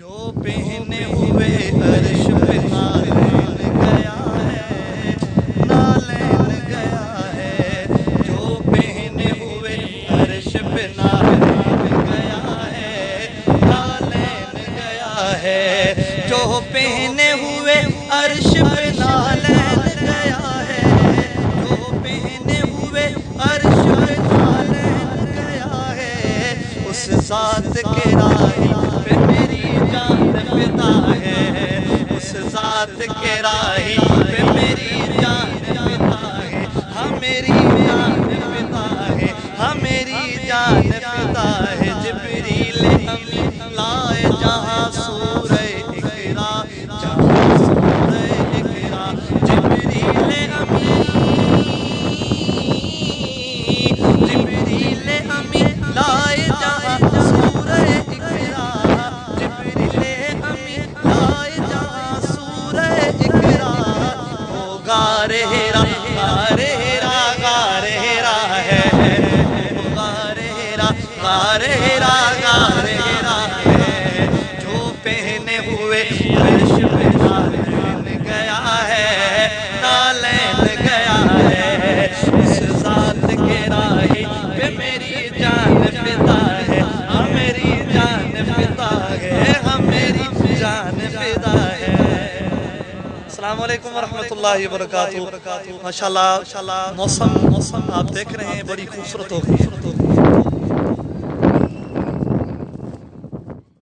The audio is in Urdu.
جو پہنے ہوئے عرش پہ نالین گیا ہے، نالین گیا ہے، جو پہنے ہوئے عرش پہ نالین گیا ہے، نالین گیا ہے، جو پہنے ہوئے عرش پہ نالین گیا ہے، جو پہنے ہوئے عرش پہ نالین گیا ہے، اس ذات کے راہی پہ میری جان فدا ہے، اس ذات کے راہی پہ میری جان فدا ہے، ہاں میری جان فدا ہے، ہاں میری جان فدا ہے۔ جبریل امین لائے جہاں سورہ اقرا، جہاں سورہ اقرا، جبریل امین، جبریل امین لائے جہاں سورہ اقرا، جبریل امین لائے جہاں سورہ اقرا، وہ غار ہرا، غار ہرا، غار ہرا ہے، وہ غار ہرا، غار ہرا، غار ہرا ہے، جو پہنے ہوئے عرش پہ نالین گیا ہے، نالین گیا ہے، اس ذات کے راہی پہ میری جان فدا ہے، ہاں میری جان فدا ہے، ہاں میری جان فدا ہے۔ السلام علیکم ورحمۃ اللہ وبرکاتہ۔ ماشاءاللہ موسم آپ دیکھ رہے ہیں بڑی خوبصورت ہو گئی ہے،